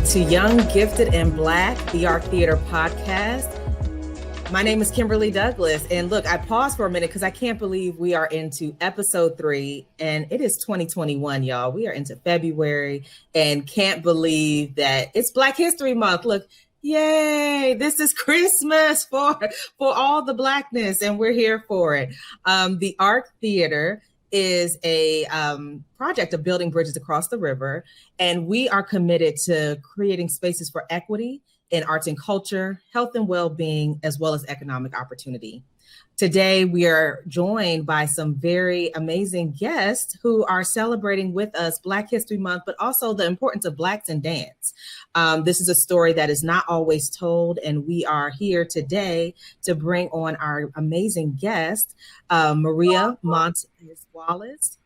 to Young, Gifted, and Black, the Art Theater podcast. My name is Kimberly Douglas. And look, I paused for a minute because I can't believe we are into episode 3 and it is 2021, y'all. We are into February and can't believe that it's Black History Month. Look, yay, this is Christmas for all the Blackness, and we're here for it. The Art Theater is a project of building bridges across the river, and we are committed to creating spaces for equity in arts and culture, health and well-being, as well as economic opportunity. Today, we are joined by some very amazing guests who are celebrating with us Black History Month, but also the importance of Blacks in dance. This is a story that is not always told, and we are here today to bring on our amazing guest, Maria Montez Wallace,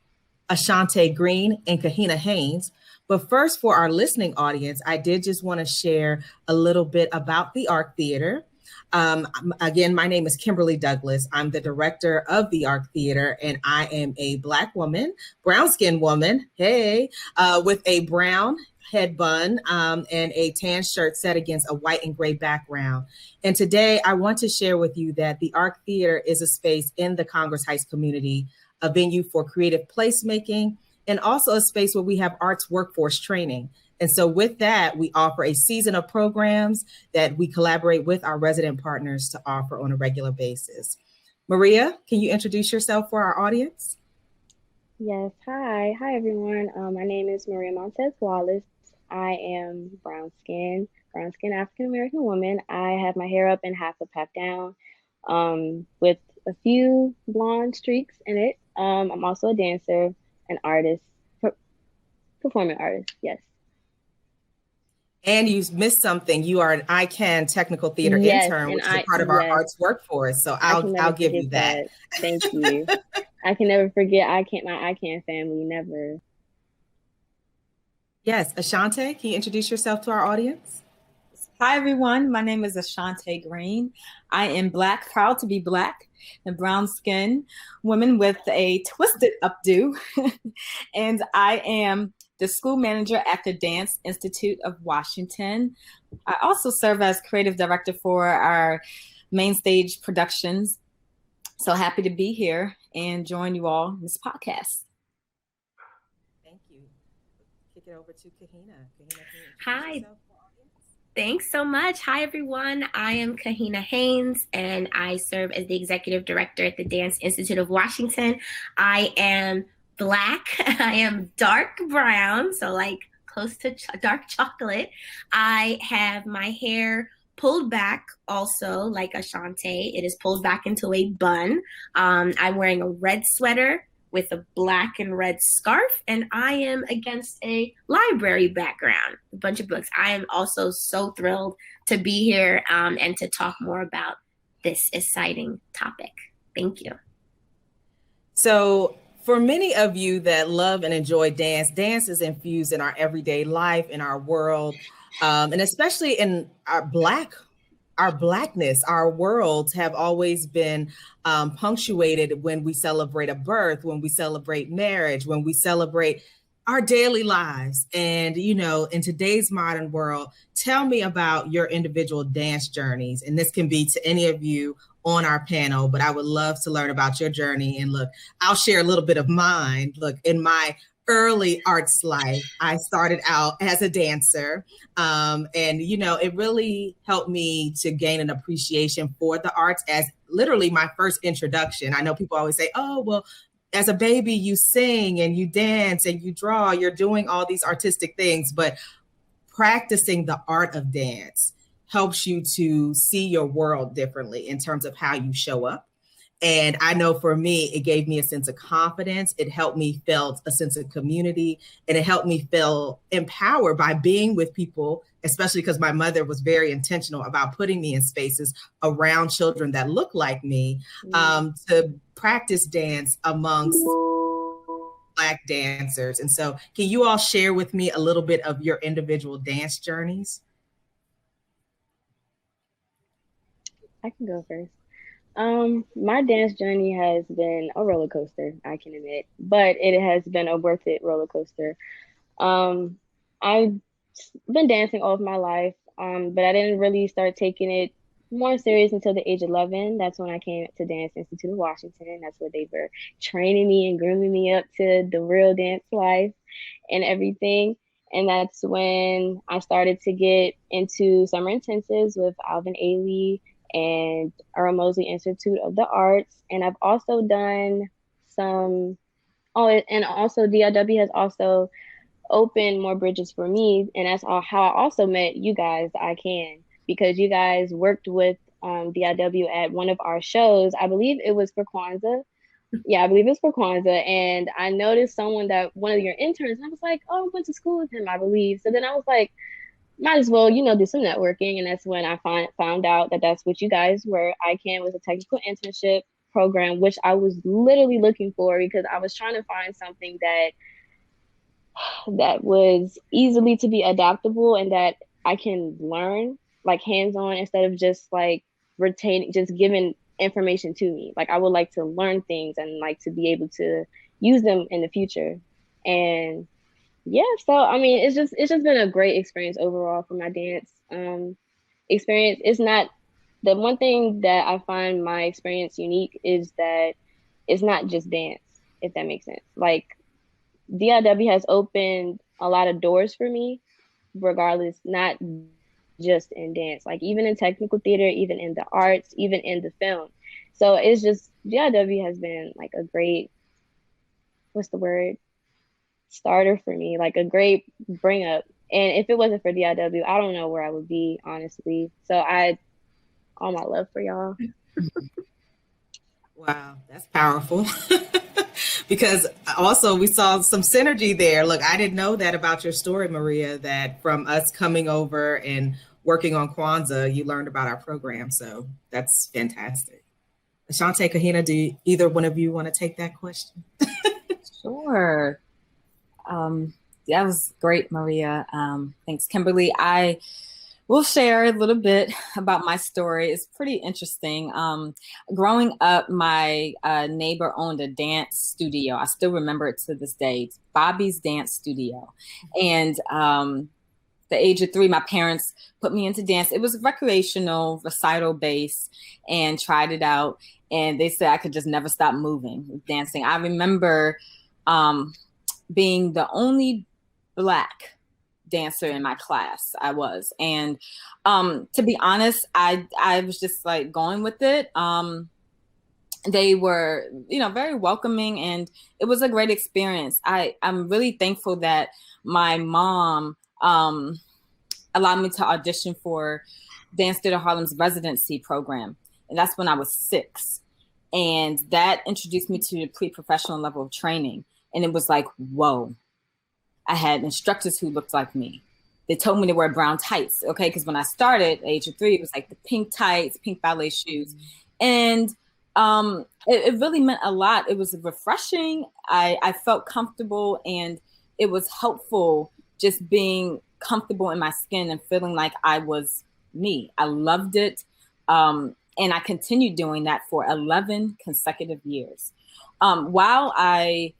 Ashante Green, and Kahina Haynes. But first, for our listening audience, I did just want to share a little bit about the Art Theater. Again, my name is Kimberly Douglas. I'm the director of the Art Theater, and I am a Black woman, brown-skinned woman, with a brown head bun and a tan shirt set against a white and gray background. And today, I want to share with you that the Art Theater is a space in the Congress Heights community, a venue for creative placemaking, and also a space where we have arts workforce training. And so with that, we offer a season of programs that we collaborate with our resident partners to offer on a regular basis. Maria, can you introduce yourself for our audience? Yes, hi everyone. My name is Maria Montez Wallace. I am brown skin African-American woman. I have my hair up in half up, half down, with a few blonde streaks in it. I'm also a dancer, an artist, performing artist, yes. And you missed something. You are an ICANN technical theater intern, which is a part of our arts workforce. So I'll give you that. Thank you. I can never forget my ICANN family, never. Yes, Ashante, can you introduce yourself to our audience? Hi, everyone. My name is Ashante Green. I am Black, proud to be Black, and brown skin woman with a twisted updo. And I am the school manager at the Dance Institute of Washington. I also serve as creative director for our main stage productions. So happy to be here and join you all in this podcast. Thank you. Kick it over to Kahina. Hi. Thanks so much. Hi, everyone. I am Kahina Haynes, and I serve as the executive director at the Dance Institute of Washington. I am Black. I am dark brown, so like close to dark chocolate. I have my hair pulled back also like Ashante. It is pulled back into a bun. I'm wearing a red sweater with a black and red scarf, and I am against a library background, a bunch of books. I am also so thrilled to be here and to talk more about this exciting topic. Thank you. So for many of you that love and enjoy dance, dance is infused in our everyday life, in our world, and especially in our Blackness. Our worlds have always been punctuated when we celebrate a birth, when we celebrate marriage, when we celebrate our daily lives. And, you know, in today's modern world, tell me about your individual dance journeys. And this can be to any of you on our panel, but I would love to learn about your journey. And look, I'll share a little bit of mine. Look, in my early arts life, I started out as a dancer. And, you know, it really helped me to gain an appreciation for the arts as literally my first introduction. I know people always say, oh, well, as a baby, you sing and you dance and you draw, you're doing all these artistic things, but practicing the art of dance helps you to see your world differently in terms of how you show up. And I know for me, it gave me a sense of confidence. It helped me feel a sense of community, and it helped me feel empowered by being with people, especially because my mother was very intentional about putting me in spaces around children that look like me, to practice dance amongst Black dancers. And so can you all share with me a little bit of your individual dance journeys? I can go first. My dance journey has been a roller coaster, I can admit, but it has been a worth it roller coaster. I been dancing all of my life, but I didn't really start taking it more serious until the age of 11. That's when I came to Dance Institute of Washington. That's where they were training me and grooming me up to the real dance life and everything. And that's when I started to get into summer intensives with Alvin Ailey and Earl Mosley Institute of the Arts. And I've also done some, oh, and also DIW has also opened more bridges for me. And that's all how I also met you guys, I Can, because you guys worked with DIW at one of our shows. I believe it was for Kwanzaa. Yeah, I believe it's for Kwanzaa. And I noticed someone that one of your interns, and I was like, oh, I went to school with him, I believe. So then I was like, might as well, do some networking. And that's when I found out that that's what you guys were. ICANN was a technical internship program, which I was literally looking for because I was trying to find something that was easily to be adaptable and that I can learn like hands-on instead of just like just giving information to me. Like I would like to learn things and like to be able to use them in the future. And yeah, so I mean, it's just been a great experience overall for my dance experience. It's not the one thing that I find my experience unique is that it's not just dance, if that makes sense. Like DIW has opened a lot of doors for me, regardless, not just in dance, like even in technical theater, even in the arts, even in the film. So it's just DIW has been like a great, what's the word? Starter for me, like a great bring up. And if it wasn't for DIW, I don't know where I would be, honestly. So all my love for y'all. Wow, that's powerful. Because also we saw some synergy there. Look, I didn't know that about your story, Maria, that from us coming over and working on Kwanzaa, you learned about our program. So that's fantastic. Ashante, Kahina, do either one of you want to take that question? Sure. That was great, Maria. Thanks, Kimberly. I will share a little bit about my story. It's pretty interesting. Growing up, my neighbor owned a dance studio. I still remember it to this day. It's Bobby's Dance Studio. And the age of 3, my parents put me into dance. It was recreational, recital based, and tried it out. And they said I could just never stop moving, dancing. I remember being the only Black dancer in my class. I was. And to be honest, I was just like going with it. They were, very welcoming, and it was a great experience. I'm really thankful that my mom allowed me to audition for Dance Theater Harlem's residency program. And that's when I was 6. And that introduced me to the pre-professional level of training. And it was like, whoa. I had instructors who looked like me. They told me to wear brown tights, okay? Because when I started at age of 3, it was like the pink tights, pink ballet shoes. And it really meant a lot. It was refreshing. I felt comfortable, and it was helpful just being comfortable in my skin and feeling like I was me. I loved it. And I continued doing that for 11 consecutive years. While I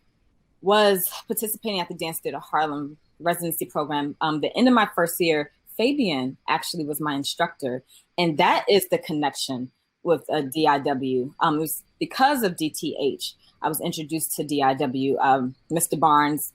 was participating at the Dance Theater Harlem residency program, the end of my first year, Fabian actually was my instructor. And that is the connection with DIW. It was because of DTH, I was introduced to DIW. Mr. Barnes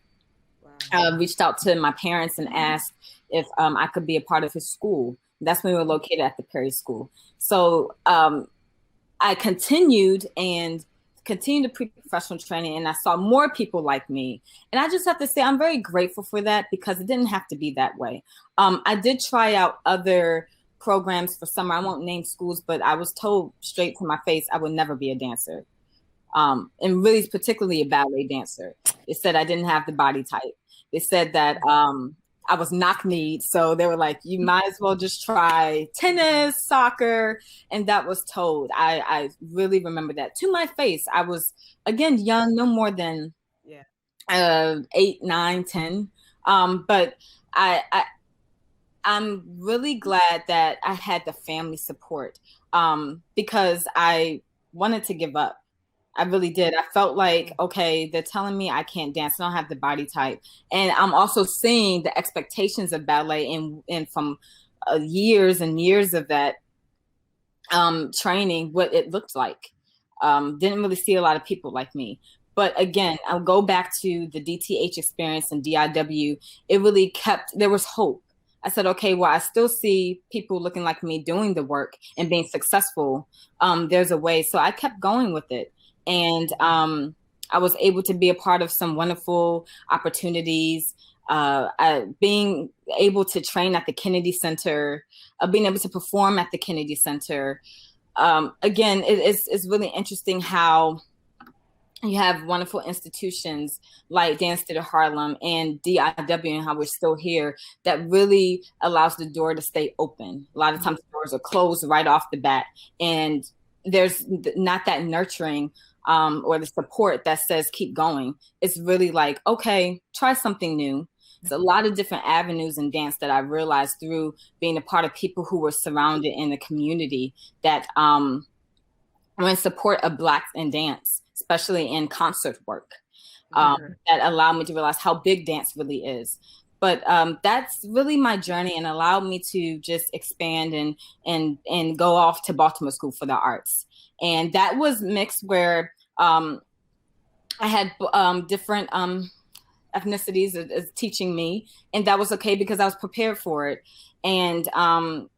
reached out to my parents and asked if I could be a part of his school. That's when we were located at the Perry School. So I continued the pre-professional training, and I saw more people like me. And I just have to say, I'm very grateful for that, because it didn't have to be that way. I did try out other programs for summer. I won't name schools, but I was told straight to my face, I would never be a dancer. And really, particularly a ballet dancer. They said I didn't have the body type. They said that I was knock-kneed. So they were like, you might as well just try tennis, soccer. And that was told. I really remember that to my face. I was, again, young, no more than 8, 9, 10. But I'm really glad that I had the family support, because I wanted to give up. I really did. I felt like, okay, they're telling me I can't dance. I don't have the body type. And I'm also seeing the expectations of ballet and from years and years of that training, what it looked like. Didn't really see a lot of people like me. But again, I'll go back to the DTH experience and DIW. It really there was hope. I said, okay, well, I still see people looking like me doing the work and being successful. There's a way. So I kept going with it. And I was able to be a part of some wonderful opportunities, being able to train at the Kennedy Center, being able to perform at the Kennedy Center. Again, it's really interesting how you have wonderful institutions like Dance Theater Harlem and DIW and how we're still here that really allows the door to stay open. A lot of times the doors are closed right off the bat, and there's not that nurturing or the support that says keep going. It's really like, okay, try something new. There's a lot of different avenues in dance that I realized through being a part of people who were surrounded in the community that were in support of Blacks in dance, especially in concert work, that allowed me to realize how big dance really is. But that's really my journey and allowed me to just expand and go off to Baltimore School for the Arts. And that was mixed where I had different ethnicities as teaching me, and that was okay because I was prepared for it. And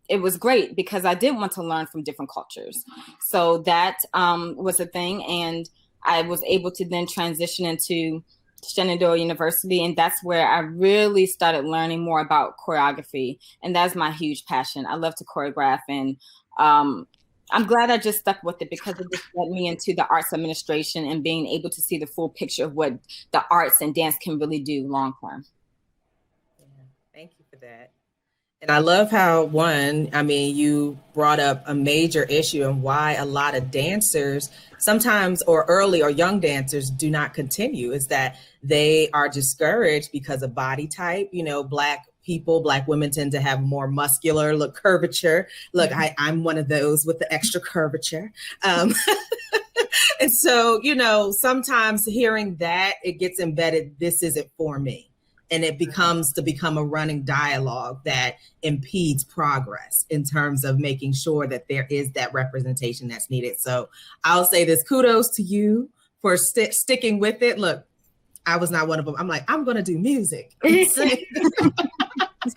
it was great because I did want to learn from different cultures. So that was a thing. And I was able to then transition into Shenandoah University. And that's where I really started learning more about choreography. And that's my huge passion. I love to choreograph. And I'm glad I just stuck with it because it just led me into the arts administration and being able to see the full picture of what the arts and dance can really do long term. Yeah, thank you for that. And I love how you brought up a major issue and why a lot of dancers sometimes or early or young dancers do not continue is that they are discouraged because of body type. You know, Black women tend to have more muscular curvature. Look, I'm one of those with the extra curvature. And so, sometimes hearing that, it gets embedded, this isn't for me. And it becomes a running dialogue that impedes progress in terms of making sure that there is that representation that's needed. So I'll say this, kudos to you for sticking with it. Look, I was not one of them. I'm like, I'm going to do music.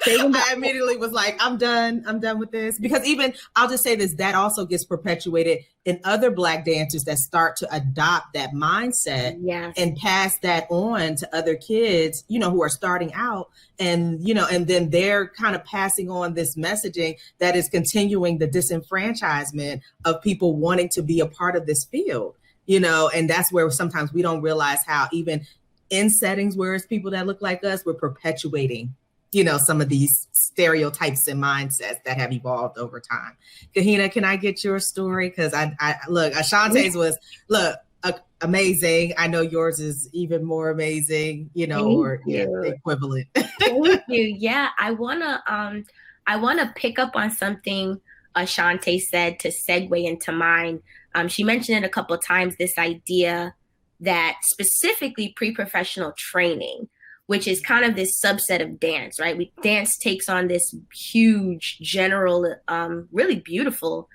I immediately was like, I'm done with this. Because even, I'll just say this, that also gets perpetuated in other Black dancers that start to adopt that mindset and pass that on to other kids, who are starting out. And, and then they're kind of passing on this messaging that is continuing the disenfranchisement of people wanting to be a part of this field, and that's where sometimes we don't realize how even in settings where it's people that look like us, we're perpetuating some of these stereotypes and mindsets that have evolved over time. Kahina, can I get your story? Because I look, Ashante's was amazing. I know yours is even more amazing, the equivalent. Thank you. Yeah, I wanna pick up on something Ashante said to segue into mine. She mentioned it a couple of times, this idea that specifically pre-professional training, which is kind of this subset of dance, right? Dance takes on this huge, general, really beautiful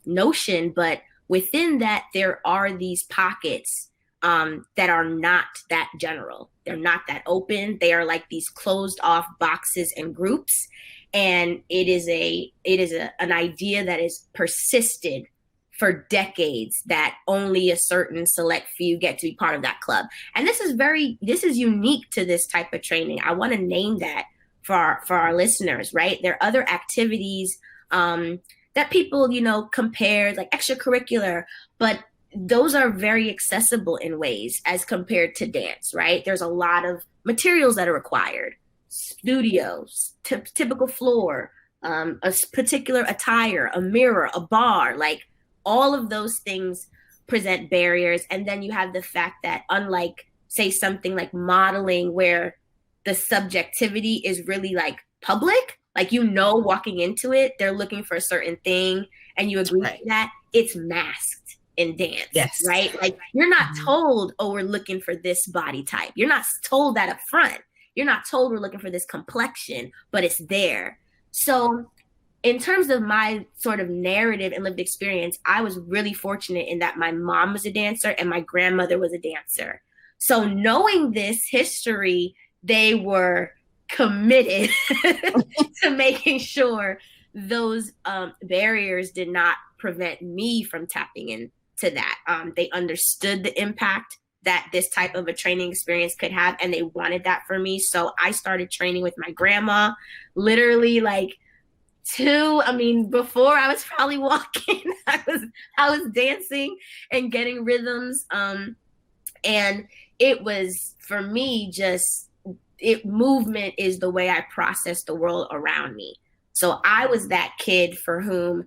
notion, but within that, there are these pockets that are not that general. They're not that open. They are like these closed off boxes and groups. And it is an idea that is persisted for decades, that only a certain select few get to be part of that club. And this is unique to this type of training. I want to name that for our listeners, right? There are other activities that people, compare, like extracurricular, but those are very accessible in ways as compared to dance, right? There's a lot of materials that are required, studios, typical floor, a particular attire, a mirror, a bar, like all of those things present barriers. And then you have the fact that unlike, say, something like modeling where the subjectivity is really like public, like, walking into it, they're looking for a certain thing and you agree to that, it's masked. in dance, yes, right? Like you're not told, oh, we're looking for this body type. You're not told that up front. You're not told we're looking for this complexion, but it's there. So in terms of my sort of narrative and lived experience, I was really fortunate in that my mom was a dancer and my grandmother was a dancer. So knowing this history, they were committed to making sure those barriers did not prevent me from tapping into that. They understood the impact that this type of a training experience could have, and they wanted that for me. So I started training with my grandma, literally like before I was probably walking, I was dancing and getting rhythms. And it was, for me, movement is the way I process the world around me. So I was that kid for whom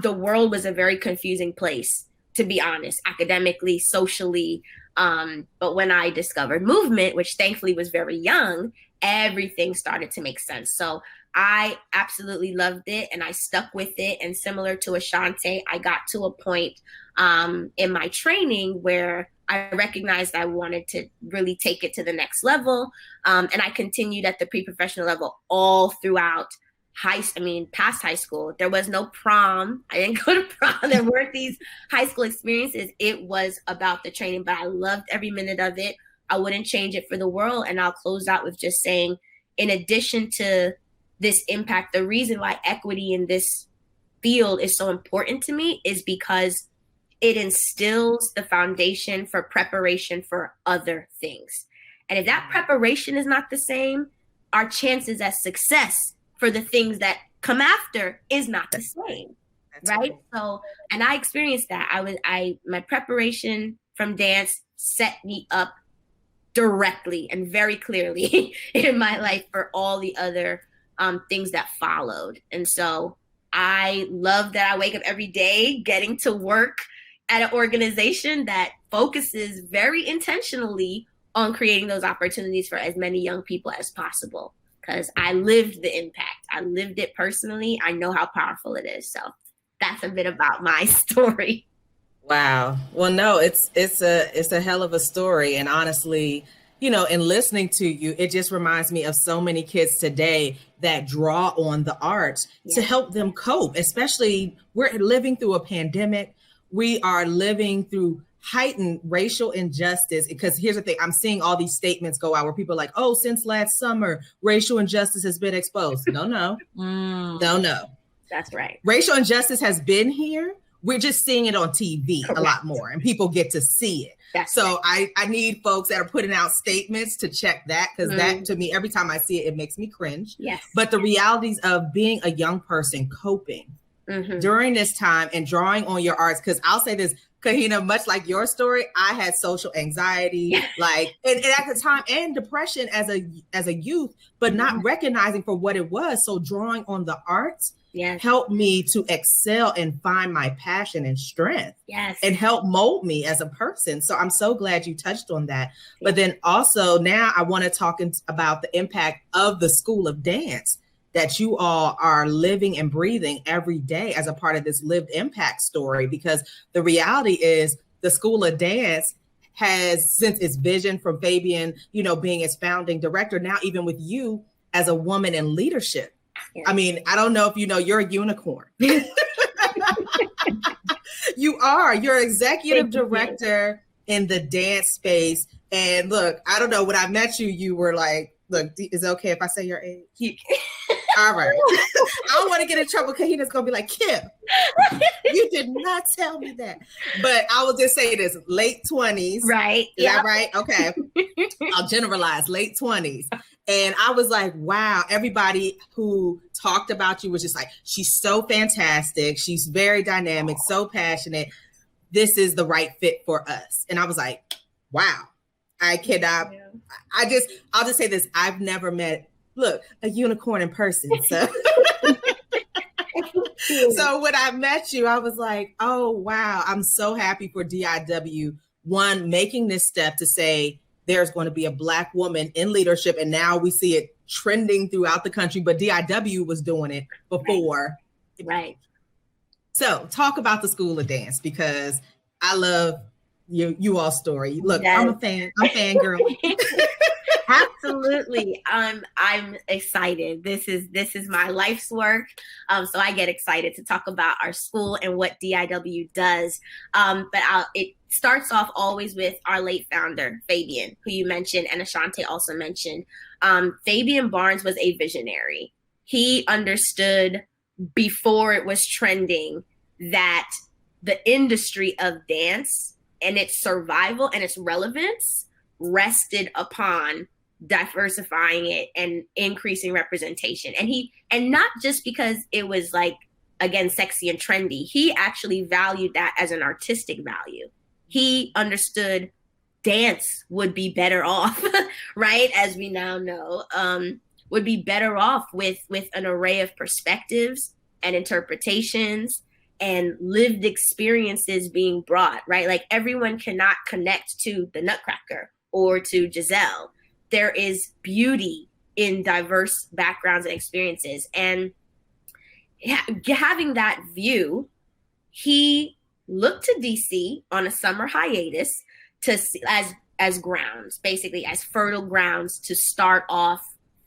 the world was a very confusing place, to be honest, academically, socially. But when I discovered movement, which thankfully was very young, everything started to make sense. So I absolutely loved it and I stuck with it. And similar to Ashante, I got to a point in my training where I recognized I wanted to really take it to the next level. And I continued at the pre-professional level all throughout past high school. There was no prom. I didn't go to prom. There weren't these high school experiences. It was about the training, but I loved every minute of it. I wouldn't change it for the world. And I'll close out with just saying, in addition to this impact, the reason why equity in this field is so important to me is because it instills the foundation for preparation for other things. And if that preparation is not the same, our chances at success for the things that come after is not the same. Right? So, and I experienced that. My preparation from dance set me up directly and very clearly in my life for all the other things that followed. And so I love that I wake up every day getting to work at an organization that focuses very intentionally on creating those opportunities for as many young people as possible. Because I lived the impact. I lived it personally. I know how powerful it is. So that's a bit about my story. Wow. Well, no, it's a hell of a story. And honestly, in listening to you, it just reminds me of so many kids today that draw on the arts to help them cope, especially we're living through a pandemic. We are living through heightened racial injustice, because here's the thing, I'm seeing all these statements go out where people are like, oh, since last summer, racial injustice has been exposed. No. That's right. Racial injustice has been here. We're just seeing it on TV a lot more, and people get to see it. I need folks that are putting out statements to check that, because that, to me, every time I see it, it makes me cringe. Yes. But the realities of being a young person coping during this time and drawing on your arts, because I'll say this, Kahina, much like your story, I had social anxiety, and at the time, and depression as a youth, but not recognizing for what it was. So drawing on the arts helped me to excel and find my passion and strength, and help mold me as a person. So I'm so glad you touched on that. But then also now I want to talk about the impact of the School of Dance that you all are living and breathing every day as a part of this lived impact story, because the reality is the School of Dance has, since its vision from Fabian, being its founding director, now even with you as a woman in leadership. I mean, I don't know if you're a unicorn. You're executive director in the dance space. And look, I don't know, when I met you, you were like, look, is it okay if I say your age? All right. I don't want to get in trouble. Kahina's going to be like, Kim, you did not tell me that. But I will just say this, late 20s. Right. Is that right? Okay. I'll generalize, late 20s. And I was like, wow, everybody who talked about you was just like, she's so fantastic. She's very dynamic, so passionate. This is the right fit for us. And I was like, wow, I cannot. Yeah. I'll just say this. I've never met, a unicorn in person. So, so when I met you, I was like, oh, wow, I'm so happy for DIW, one, making this step to say, there's going to be a Black woman in leadership. And now we see it trending throughout the country, but DIW was doing it before. Right. So talk about the School of Dance, because I love you all story. Look, Yes. I'm a fan. I'm fangirl. Absolutely. I'm excited. This is my life's work. So I get excited to talk about our school and what DIW does. It starts off always with our late founder, Fabian, who you mentioned, and Ashante also mentioned. Fabian Barnes was a visionary. He understood before it was trending that the industry of dance and its survival and its relevance rested upon diversifying it and increasing representation. And not just because it was like, again, sexy and trendy, he actually valued that as an artistic value. He understood dance would be better off, right? As we now know, would be better off with an array of perspectives and interpretations and lived experiences being brought, right? Like everyone cannot connect to the Nutcracker or to Giselle. There is beauty in diverse backgrounds and experiences. And having that view, he looked to DC on a summer hiatus to see, as grounds, basically as fertile grounds to start off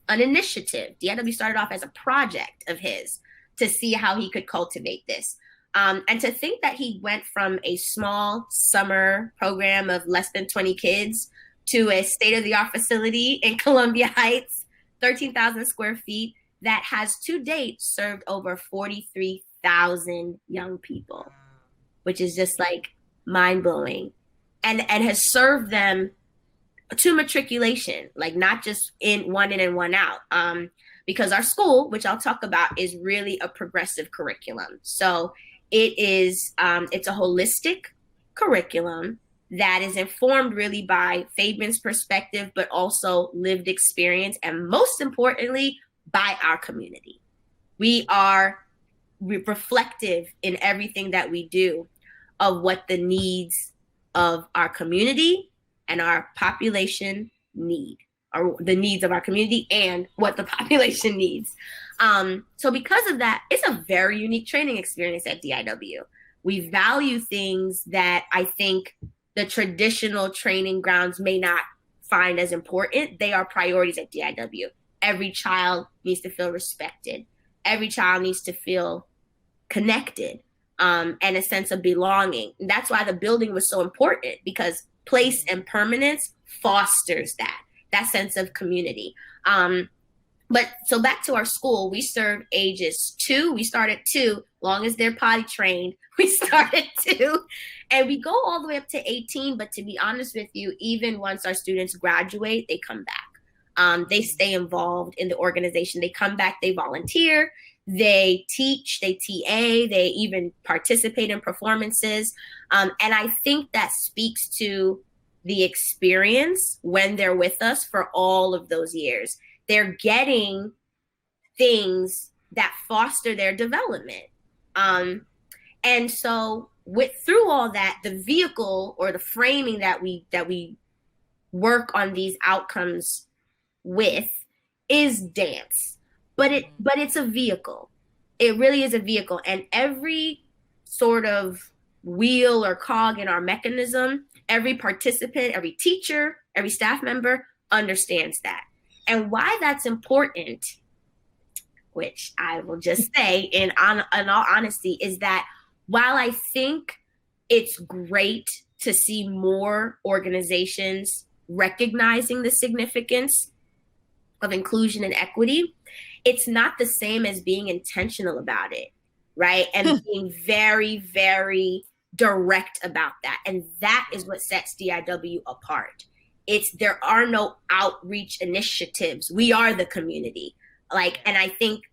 an initiative. DIW started off as a project of his to see how he could cultivate this. And to think that he went from a small summer program of less than 20 kids to a state-of-the-art facility in Columbia Heights, 13,000 square feet, that has to date served over 43,000 young people, which is just like mind-blowing, and has served them to matriculation, like not just in and one out. Because our school, which I'll talk about, is really a progressive curriculum. So it's a holistic curriculum that is informed really by Fabian's perspective, but also lived experience, and most importantly, by our community. We are reflective in everything that we do of what the needs of our community and our population need, or the needs of our community and what the population needs. So because of that, it's a very unique training experience at DIW. We value things that I think the traditional training grounds may not find as important. They are priorities at DIW. Every child needs to feel respected. Every child needs to feel connected, and a sense of belonging. And that's why the building was so important, because place and permanence fosters that sense of community. But so back to our school, we serve ages 2. We start at 2, long as they're potty trained. We start at 2, and we go all the way up to 18. But to be honest with you, even once our students graduate, they come back. They stay involved in the organization. They come back, they volunteer, they teach, they TA, they even participate in performances. And I think that speaks to the experience when they're with us for all of those years. They're getting things that foster their development. And so through all that, the vehicle or the framing that we work on these outcomes with is dance. But it's a vehicle. It really is a vehicle. And every sort of wheel or cog in our mechanism, every participant, every teacher, every staff member understands that. And why that's important, which I will just say in all honesty, is that while I think it's great to see more organizations recognizing the significance of inclusion and equity, it's not the same as being intentional about it, right? And being very, very direct about that. And that is what sets DIW apart. There are no outreach initiatives. We are the community. And I think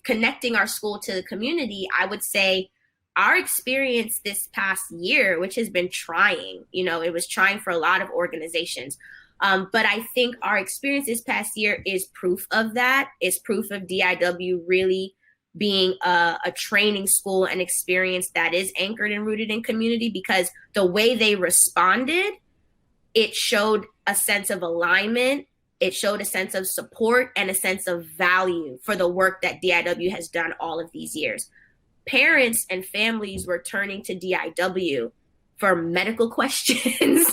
connecting our school to the community, I would say our experience this past year, which has been trying, it was trying for a lot of organizations. But I think our experience this past year is proof of that. It's proof of DIW really being a training school and experience that is anchored and rooted in community, because the way they responded, it showed a sense of alignment. It showed a sense of support and a sense of value for the work that DIW has done all of these years. Parents and families were turning to DIW for medical questions,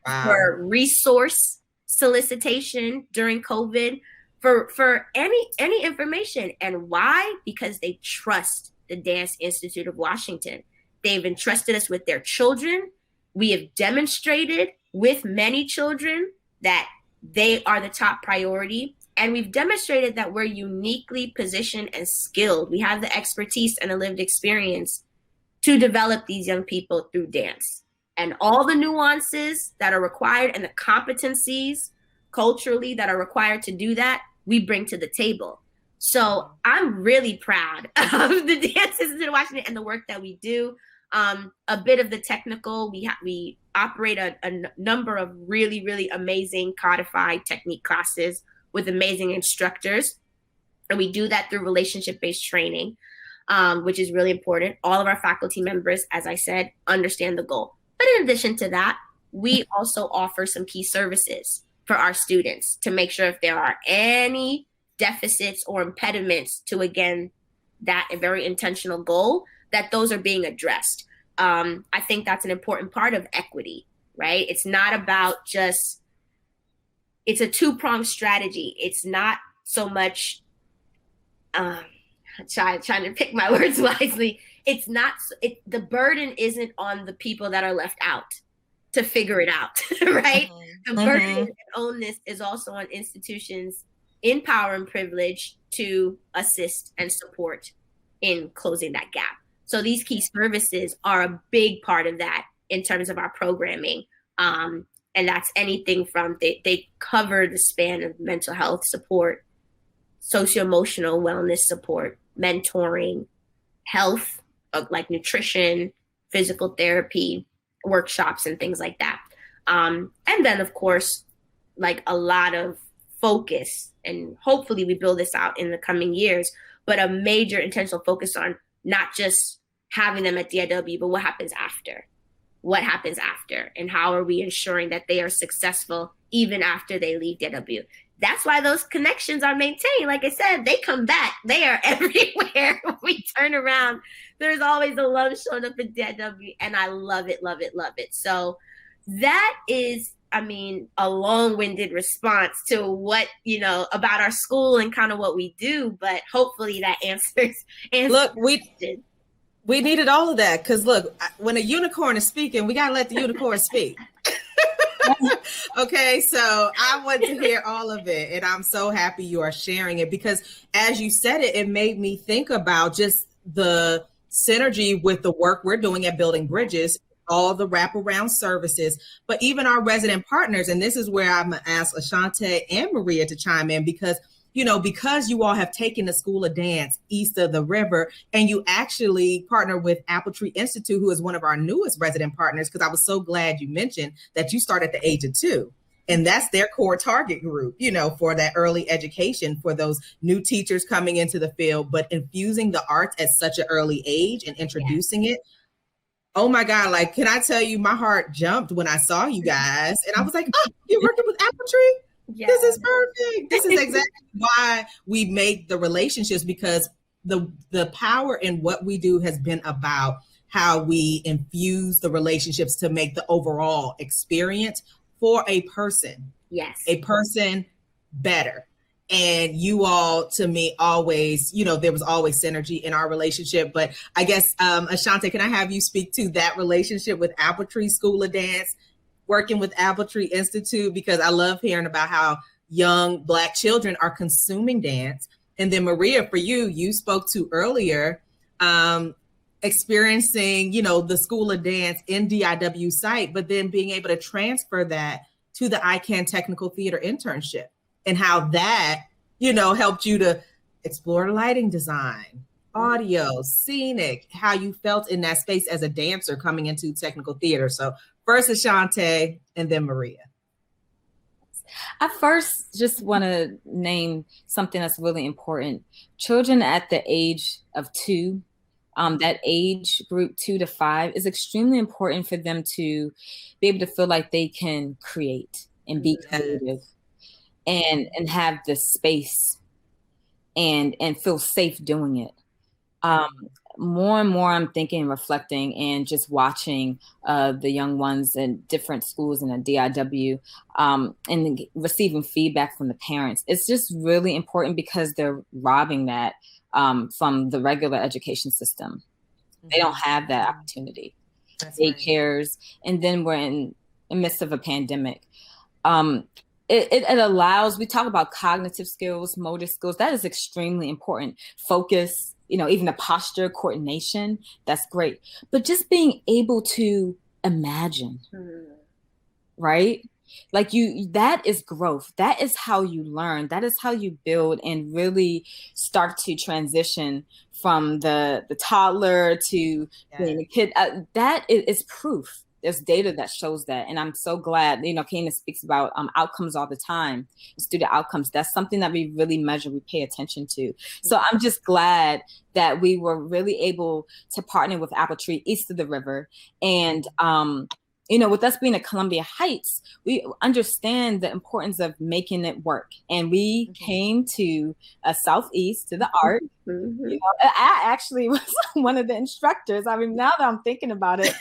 for resource solicitation during COVID, for any information. And why? Because they trust the Dance Institute of Washington. They've entrusted us with their children. We have demonstrated with many children that they are the top priority. And we've demonstrated that we're uniquely positioned and skilled. We have the expertise and a lived experience to develop these young people through dance. And all the nuances that are required and the competencies culturally that are required to do that, we bring to the table. So I'm really proud of the Dance Institute of Washington and the work that we do. A bit of the technical, we operate a number of really, really amazing codified technique classes with amazing instructors. And we do that through relationship-based training, which is really important. All of our faculty members, as I said, understand the goal. But in addition to that, we also offer some key services for our students to make sure if there are any deficits or impediments to, again, that very intentional goal, that those are being addressed. I think that's an important part of equity, right? It's not about just, it's a two-pronged strategy. It's not so much, trying to pick my words wisely. It's not, the burden isn't on the people that are left out to figure it out, right? The burden and onus is also on institutions in power and privilege to assist and support in closing that gap. So these key services are a big part of that in terms of our programming. And that's anything from, they cover the span of mental health support, socio-emotional wellness support, mentoring, health, like nutrition, physical therapy, workshops, and things like that. And then, of course, like a lot of focus, and hopefully we build this out in the coming years, but a major intentional focus on not just having them at DIW, but what happens after. What happens after, and how are we ensuring that they are successful even after they leave DIW? That's why those connections are maintained. Like I said, they come back. They are everywhere. We turn around. There's always a love showing up at DIW, and I love it, love it, love it. So that is, I mean, a long-winded response to what, about our school and kind of what we do, but hopefully that answers. Look, we needed all of that, because look, when a unicorn is speaking, we got to let the unicorn speak. Okay, so I want to hear all of it, and I'm so happy you are sharing it, because as you said it, it made me think about just the synergy with the work we're doing at Building Bridges, all the wraparound services, but even our resident partners. And this is where I'm going to ask Ashante and Maria to chime in, because because you all have taken the School of Dance east of the river, and you actually partner with Apple Tree Institute, who is one of our newest resident partners, because I was so glad you mentioned that you start at the age of 2. And that's their core target group, for that early education for those new teachers coming into the field, but infusing the arts at such an early age and introducing it. Oh my God, like, can I tell you, my heart jumped when I saw you guys, and I was like, oh, you're working with Apple Tree? Yeah. This is perfect. This is exactly why we make the relationships, because the power in what we do has been about how we infuse the relationships to make the overall experience for a person. Yes. A person better. And you all, to me, always, there was always synergy in our relationship. But I guess, Ashante, can I have you speak to that relationship with Apple Tree School of Dance, working with Apple Tree Institute, because I love hearing about how young Black children are consuming dance. And then Maria, for you spoke to earlier, experiencing, the School of Dance in DIW site, but then being able to transfer that to the ICANN Technical Theater internship, and how that, helped you to explore lighting design, audio, scenic, how you felt in that space as a dancer coming into technical theater. So first Ashante, and then Maria. I first just want to name something that's really important. Children at the age of 2, that age group 2 to 5, is extremely important for them to be able to feel like they can create and be creative and have the space and feel safe doing it. more and more I'm thinking, reflecting, and just watching the young ones in different schools in the DIW and receiving feedback from the parents. It's just really important because they're robbing that from the regular education system. They don't have that opportunity. Daycares, and then we're in the midst of a pandemic. It allows, we talk about cognitive skills, motor skills, that is extremely important. Focus, even the posture, coordination, that's great. But just being able to imagine, right? Like that is growth. That is how you learn. That is how you build and really start to transition from the toddler to being a kid. That is proof. There's data that shows that. And I'm so glad, Kena speaks about outcomes all the time, student outcomes. That's something that we really measure, we pay attention to. So I'm just glad that we were really able to partner with Apple Tree east of the river. And, with us being at Columbia Heights, we understand the importance of making it work. And we came to Southeast, to the art. I actually was one of the instructors. I mean, now that I'm thinking about it,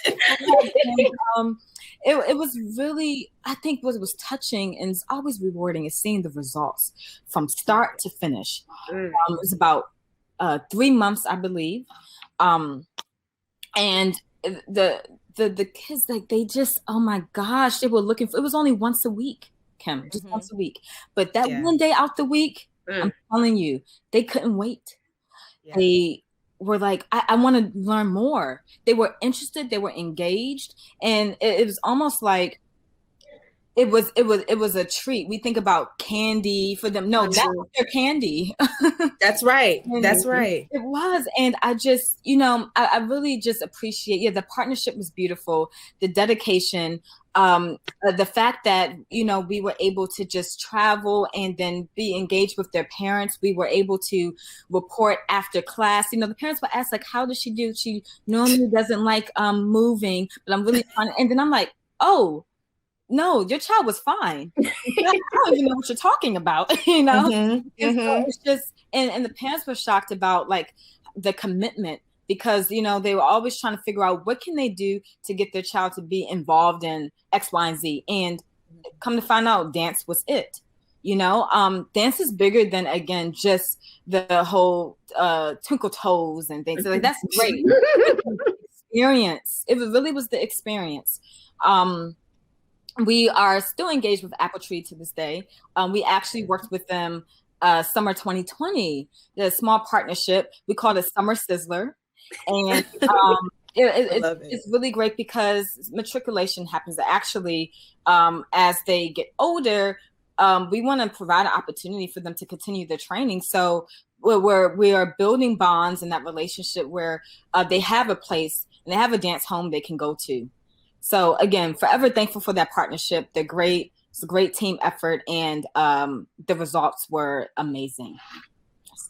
it was really, I think what was touching and it's always rewarding is seeing the results from start to finish. It was about 3 months, I believe. And the kids, like, they just, oh my gosh, they were looking for, it was only once a week, Kim, just once a week. But that one day out the week, I'm telling you, they couldn't wait. They were like, I want to learn more. They were interested, they were engaged. And it was almost like, it was a treat. We think about candy for them. No, that was their candy. That's right. That's right. It was. And I just, I really just appreciate, the partnership was beautiful. The dedication, the fact that, we were able to just travel and then be engaged with their parents. We were able to report after class. The parents would ask, like, how does she do? She normally doesn't like moving, but I'm really fun. And then I'm like, oh, no, your child was fine. I don't even know what you're talking about, So it's just, and the parents were shocked about, like, the commitment because, they were always trying to figure out what can they do to get their child to be involved in X, Y, and Z. And come to find out, dance was it. Dance is bigger than, again, just the whole twinkle toes and things. So, like, that's great. Experience. It really was the experience. We are still engaged with Apple Tree to this day. We actually worked with them summer 2020, the small partnership. We call it Summer Sizzler. And it's really great because matriculation happens. Actually, as they get older, we want to provide an opportunity for them to continue their training. So we are building bonds in that relationship where they have a place and they have a dance home they can go to. So again, forever thankful for that partnership. They're great. It's a great team effort, and the results were amazing.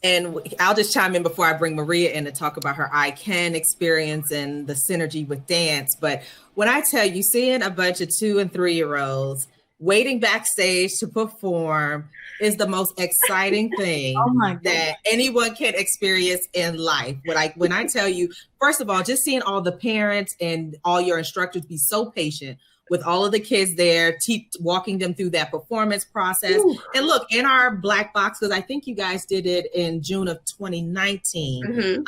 And I'll just chime in before I bring Maria in to talk about her I Can experience and the synergy with dance. But when I tell you, seeing a bunch of 2 and 3-year-olds waiting backstage to perform is the most exciting thing that anyone can experience in life. When I tell you, first of all, just seeing all the parents and all your instructors be so patient with all of the kids there, walking them through that performance process. Ooh. And look, in our black box, because I think you guys did it in June of 2019,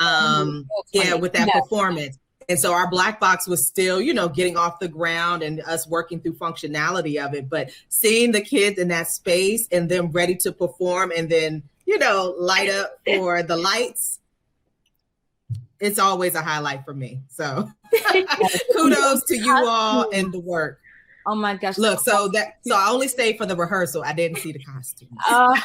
with that performance. And so our black box was still, getting off the ground and us working through functionality of it. But seeing the kids in that space and them ready to perform and then, light up for the lights, it's always a highlight for me. So kudos to you all and the work. Oh my gosh. Look, so I only stayed for the rehearsal. I didn't see the costumes.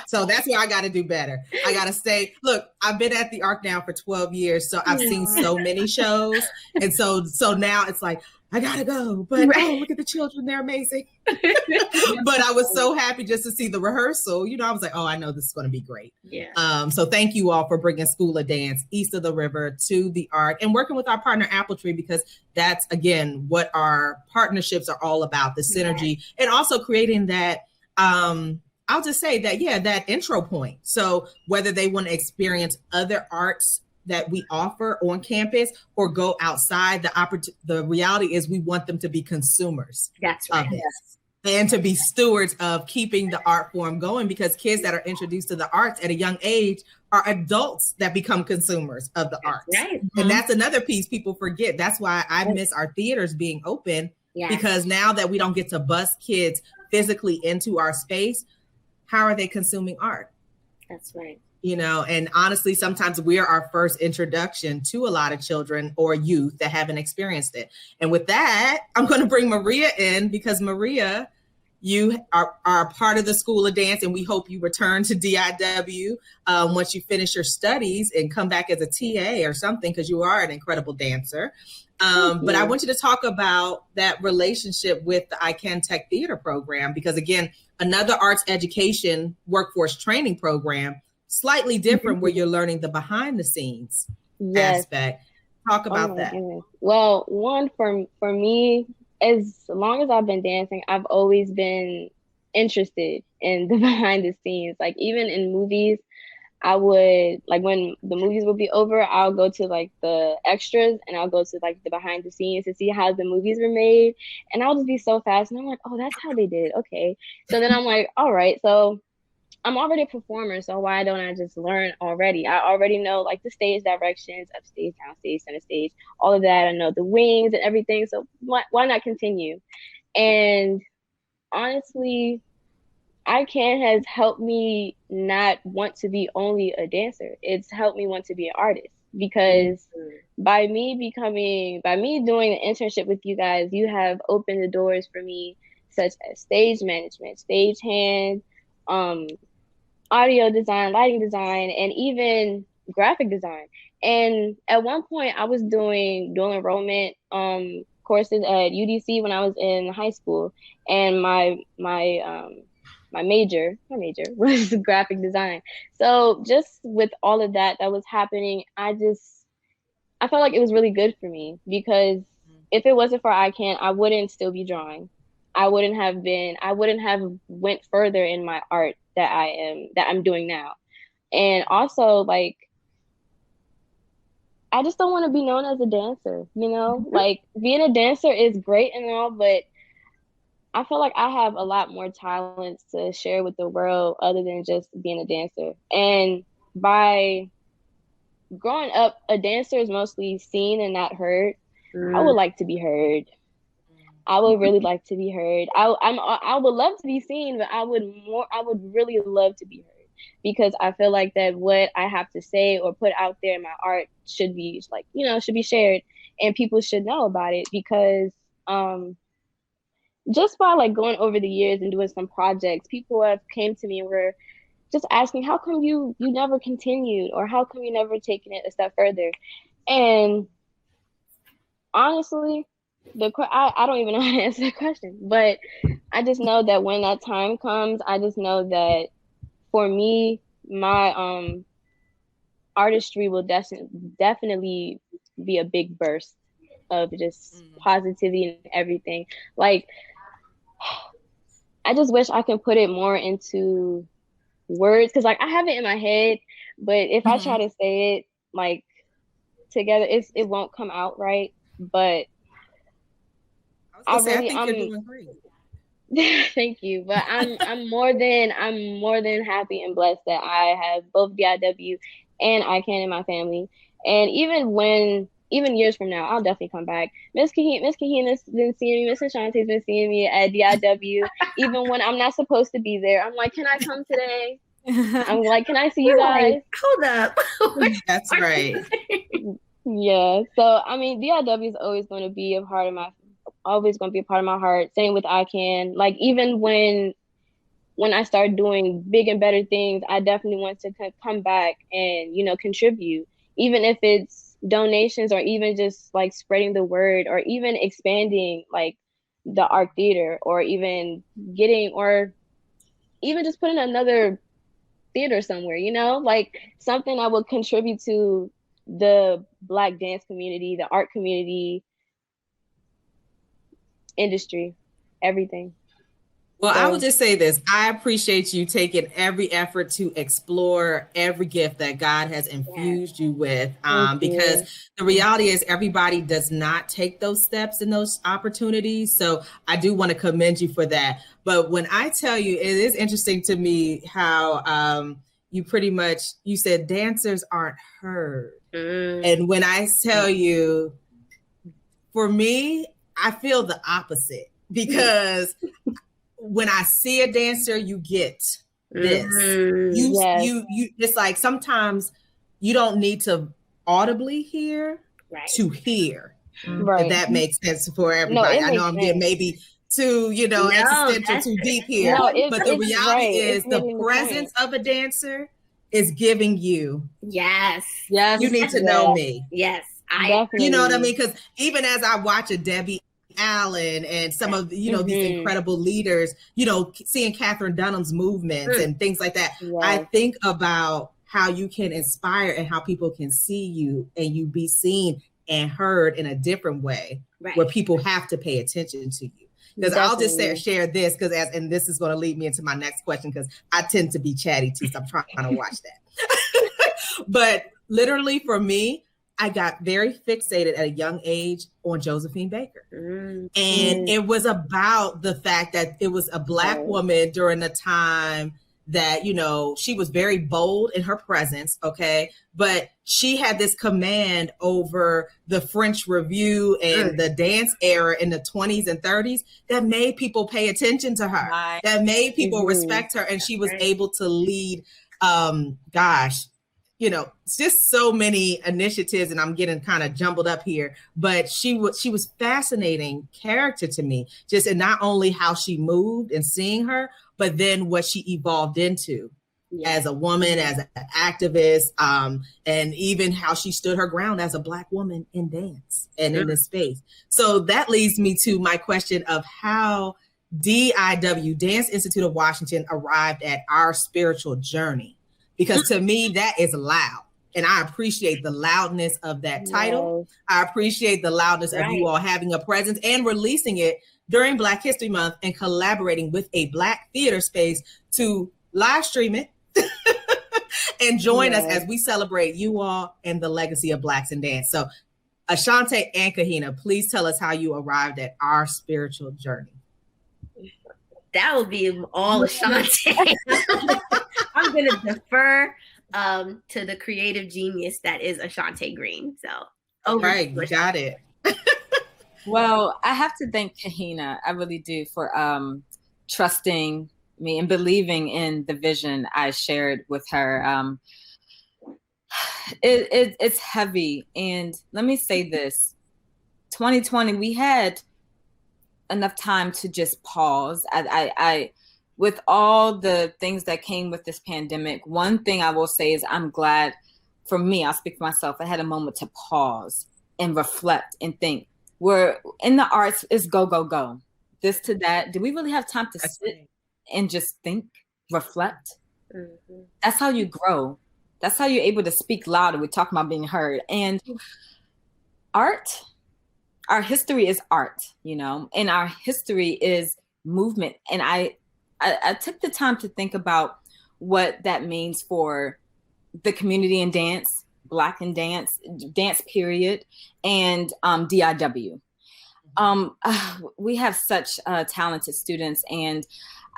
So that's where I got to do better. I got to stay. Look, I've been at the ARC now for 12 years. So I've seen so many shows. And so now it's like, I got to go. But oh, look at the children. They're amazing. But I was so happy just to see the rehearsal. I was like, oh, I know this is going to be great. Yeah. So thank you all for bringing School of Dance east of the river to the ARC and working with our partner Apple Tree, because that's, again, what our partnerships are all about, the synergy, and also creating that, I'll just say that, that intro point. So whether they want to experience other arts that we offer on campus or go outside, the reality is we want them to be consumers. That's right. Of it. And to be stewards of keeping the art form going, because kids that are introduced to the arts at a young age are adults that become consumers of the arts. Right. And that's another piece people forget. That's why I miss our theaters being open, because now that we don't get to bus kids physically into our space, how are they consuming art? That's right. You know, and honestly, sometimes we're our first introduction to a lot of children or youth that haven't experienced it. And with that, I'm going to bring Maria in, because Maria, you are a part of the School of Dance, and we hope you return to DIW once you finish your studies and come back as a TA or something, because you are an incredible dancer. But I want you to talk about that relationship with the ICANN Tech Theater program, because again, another arts education workforce training program, slightly different, where you're learning the behind the scenes aspect. Talk about that. Goodness. Well, one, for me, as long as I've been dancing, I've always been interested in the behind the scenes. Like even in movies, I would, like when the movies would be over, I'll go to like the extras and I'll go to like the behind the scenes to see how the movies were made. And I'll just be so fascinated. I'm like, oh, that's how they did it. Okay. So then I'm like, all right, so I'm already a performer, so why don't I just learn already? I already know like the stage directions, upstage, downstage, center stage, all of that. I know the wings and everything. So why not continue? And honestly, ICANN has helped me not want to be only a dancer. It's helped me want to be an artist, because by me doing the internship with you guys, you have opened the doors for me, such as stage management, stage audio design, lighting design, and even graphic design. And at one point I was doing dual enrollment courses at UDC when I was in high school, and my major was graphic design. So just with all of that was happening, I felt like it was really good for me, because if it wasn't for ICANN, I wouldn't still be drawing. I wouldn't have went further in my art that I'm doing now. And also, like, I just don't want to be known as a dancer, you know? Like, being a dancer is great and all, but I feel like I have a lot more talents to share with the world other than just being a dancer. And by growing up, a dancer is mostly seen and not heard. I would like to be heard. I would really like to be heard. I would love to be seen, but I would really love to be heard, because I feel like that what I have to say or put out there in my art should be like, should be shared, and people should know about it, because just by like going over the years and doing some projects, people have came to me and were just asking, how come you never continued, or how come you never taken it a step further? And honestly, I don't even know how to answer that question, but I just know that when that time comes, I just know that for me, my artistry will definitely be a big burst of just positivity and everything. Like, I just wish I can put it more into words, because like I have it in my head, but if I try to say it like together, it won't come out right. But I think you're doing great. Thank you. But I'm more than happy and blessed that I have both DIW and ICANN in my family. And even years from now, I'll definitely come back. Miss Kahina's been seeing me, Miss Ashanti's been seeing me at DIW, even when I'm not supposed to be there. I'm like, can I come today? I'm like, can I see you guys? Hold up. That's right. Yeah. So I mean, DIW is always going to be a part of my heart. Same with ICANN. Like even when I start doing big and better things, I definitely want to come back and contribute, even if it's donations or even just like spreading the word or even expanding like the art theater, or even just putting another theater somewhere, like something that will contribute to the Black dance community, the art community, industry, everything. Well, I would So, just say this. I appreciate you taking every effort to explore every gift that God has Yes. infused you with. thank Because you. the reality is, everybody does not take those steps and those opportunities. So I do want to commend you for that. But when I tell you, it is interesting to me how you pretty much you said dancers aren't heard. And when I tell you, for me, I feel the opposite because when I see a dancer, you get this. Yes. You. It's like sometimes you don't need to audibly hear Right. to hear. If Right. that makes sense for No, everybody. it I know makes I'm getting sense. maybe too, No, existential, that's too deep here. No, But the it's reality right. is It's the hitting the presence point. of a dancer is giving you, yes. Yes. you need to know Yes. me. Yes. Definitely. You know what I mean? Because even as I watch a Debbie Allen and some of these incredible leaders, seeing Catherine Dunham's movements and things like that, I Yes. think about how you can inspire and how people can see you and you be seen and heard in a different way, Right. where people have to pay attention to you. Because I'll just Definitely. share this and this is going to lead me into my next question, because I tend to be chatty too, so I'm trying to watch that. But literally for me, I got very fixated at a young age on Josephine Baker. And it was about the fact that it was a Black woman during the time that, she was very bold in her presence, okay? But she had this command over the French Revue and the dance era in the 20s and 30s that made people pay attention to her, that made people respect her. And she was able to lead, it's just so many initiatives, and I'm getting kind of jumbled up here, but she was fascinating character to me, just in not only how she moved and seeing her, but then what she evolved into as a woman, as an activist, and even how she stood her ground as a Black woman in dance and in this space. So that leads me to my question of how DIW, Dance Institute of Washington, arrived at our spiritual journey. Because to me, that is loud. And I appreciate the loudness of that title. I appreciate the loudness of you all having a presence and releasing it during Black History Month and collaborating with a Black theater space to live stream it and join us as we celebrate you all and the legacy of Blacks in dance. So Ashante and Kahina, please tell us how you arrived at our spiritual journey. That will be all Ashante. I'm going to defer to the creative genius that is Ashante Green. So, right, you got it. Well, I have to thank Kahina. I really do, for trusting me and believing in the vision I shared with her. It's heavy. And let me say this, 2020, we had enough time to just pause. I with all the things that came with this pandemic, one thing I will say is I'm glad, for me, I'll speak for myself, I had a moment to pause and reflect and think. We're in the arts, is go, go, go. This to that. Do we really have time to sit and just think, reflect? That's how you grow. That's how you're able to speak louder. We're talking about being heard. And art, our history is art, and our history is movement. And I took the time to think about what that means for the community in dance, Black in dance period, and DIW. We have such talented students, and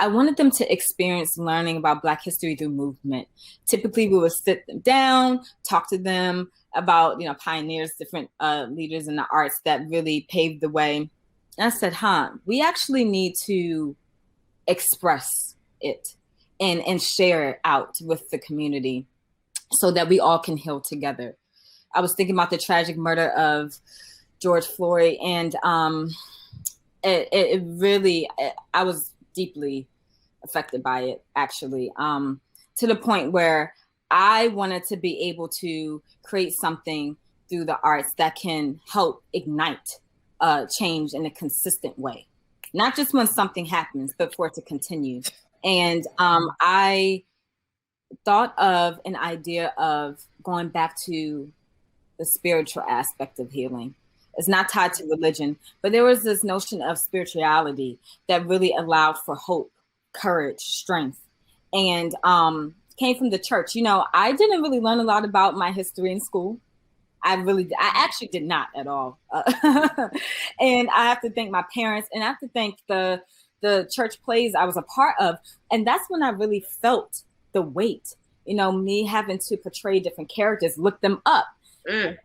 I wanted them to experience learning about Black history through movement. Typically, we would sit them down, talk to them about, pioneers, different leaders in the arts that really paved the way. And I said, we actually need to express it and share it out with the community so that we all can heal together. I was thinking about the tragic murder of George Floyd, and it really, I was deeply affected by it, actually, to the point where I wanted to be able to create something through the arts that can help ignite change in a consistent way. Not just when something happens, but for it to continue. And I thought of an idea of going back to the spiritual aspect of healing. It's not tied to religion, but there was this notion of spirituality that really allowed for hope, courage, strength, and came from the church. You know, I didn't really learn a lot about my history in school. I actually did not at all. And I have to thank my parents, and I have to thank the church plays I was a part of. And that's when I really felt the weight, you know, me having to portray different characters, look them up. And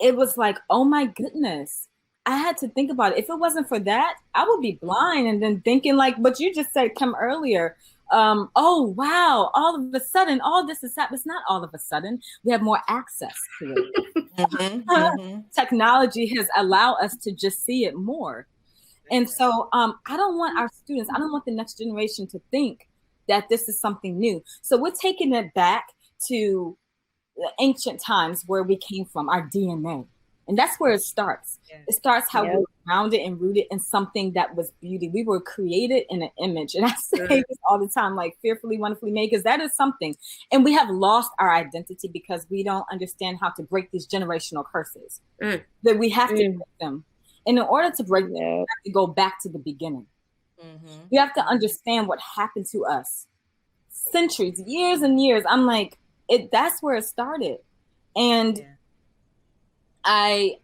it was like, oh my goodness, I had to think about it. If it wasn't for that, I would be blind. And then thinking like what you just said, Kim, earlier, oh, wow, all of a sudden, all this is happening. It's not all of a sudden. We have more access to it. Technology has allowed us to just see it more. And so I don't want our students, I don't want the next generation to think that this is something new. So we're taking it back to the ancient times where we came from, our DNA. And that's where it starts. It starts how we were grounded and rooted in something that was beauty. We were created in an image. And I say this all the time, like fearfully, wonderfully made, because that is something. And we have lost our identity because we don't understand how to break these generational curses. That we have to break them. And in order to break them, we have to go back to the beginning. You have to understand what happened to us. Centuries, years and years. I'm like, that's where it started. And I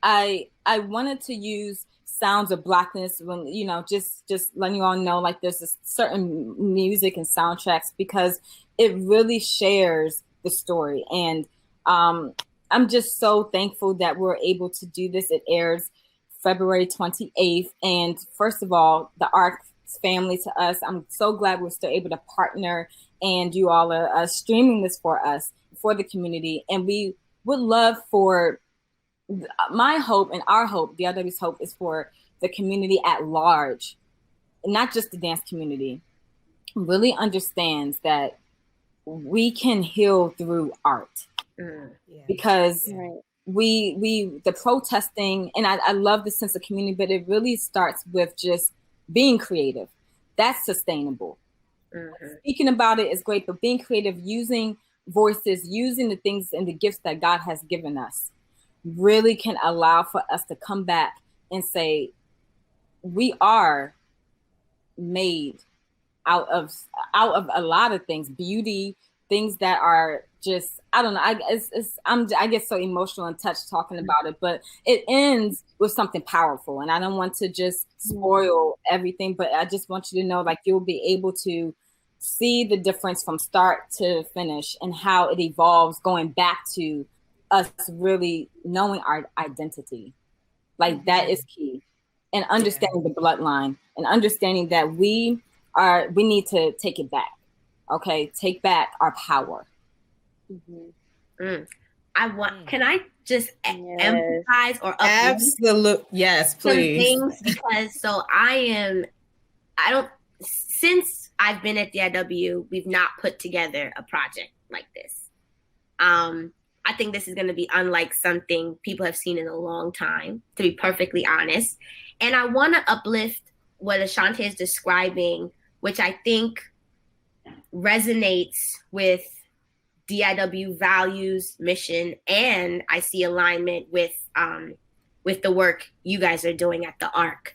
wanted to use sounds of Blackness when, you know, just letting you all know, like there's this certain music and soundtracks because it really shares the story. And I'm just so thankful that we're able to do this. It airs February 28th. And first of all, the ARC family to us, I'm so glad we're still able to partner and you all are streaming this for us, for the community. And we would love for my hope and our hope, DIW's hope, is for the community at large, and not just the dance community, really understands that we can heal through art. Because we the protesting, and I love the sense of community, but it really starts with just being creative. That's sustainable. Speaking about it is great, but being creative, using voices, using the things and the gifts that God has given us really can allow for us to come back and say, we are made out of a lot of things, beauty, things that are just, I don't know. I get so emotional and touched talking about it, but it ends with something powerful. And I don't want to just spoil everything, but I just want you to know, like, you'll be able to see the difference from start to finish and how it evolves, going back to us really knowing our identity. Like that is key. And understanding the bloodline and understanding that we need to take it back. Okay, take back our power. Can I just emphasize or absolutely, yes, please, things, because since I've been at DIW, we've not put together a project like this. I think this is going to be unlike something people have seen in a long time, to be perfectly honest. And I want to uplift what Ashante is describing, which I think resonates with DIW values, mission, and I see alignment with the work you guys are doing at the ARC,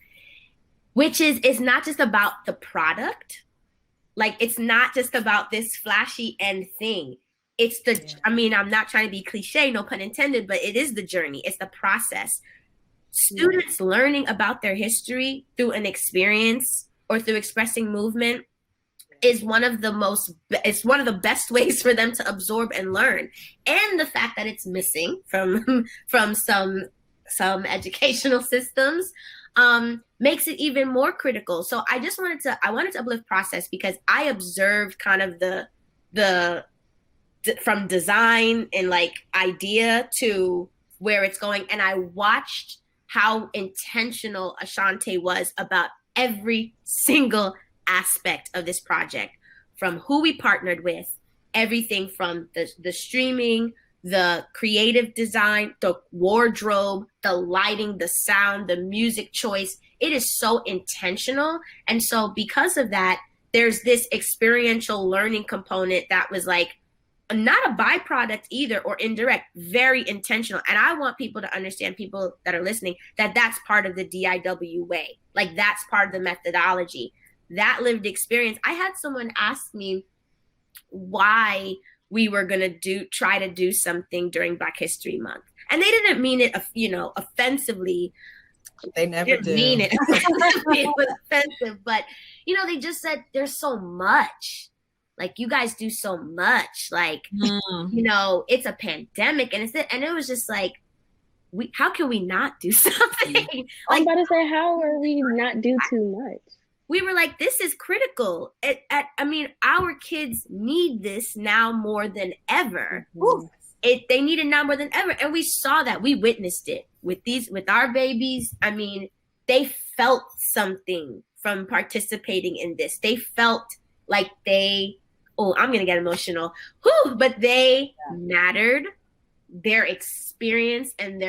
which is, it's not just about the product. Like, it's not just about this flashy end thing. It's I mean, I'm not trying to be cliche, no pun intended, but it is the journey. It's the process. Students learning about their history through an experience or through expressing movement is one of the best ways for them to absorb and learn. And the fact that it's missing from some educational systems makes it even more critical. So I wanted to uplift process, because I observed kind of the from design and like idea to where it's going. And I watched how intentional Ashante was about every single aspect of this project, from who we partnered with, everything from the streaming, the creative design, the wardrobe, the lighting, the sound, the music choice. It is so intentional. And so because of that, there's this experiential learning component that was like, not a byproduct either or indirect, very intentional. And I want people to understand, people that are listening, that that's part of the DIW way. Like that's part of the methodology, that lived experience. I had someone ask me why we were going to try to do something during Black History Month. And they didn't mean it, offensively. They never do. Mean it. It was offensive, but they just said there's so much. Like you guys do so much. Like it's a pandemic, and it was just like, how can we not do something? I'm about to say, how are we not do too much? We were like, this is critical. Our kids need this now more than ever. They need it now more than ever. And we saw that. We witnessed it with our babies. I mean, they felt something from participating in this. They felt like I'm going to get emotional. But they mattered. Their experience and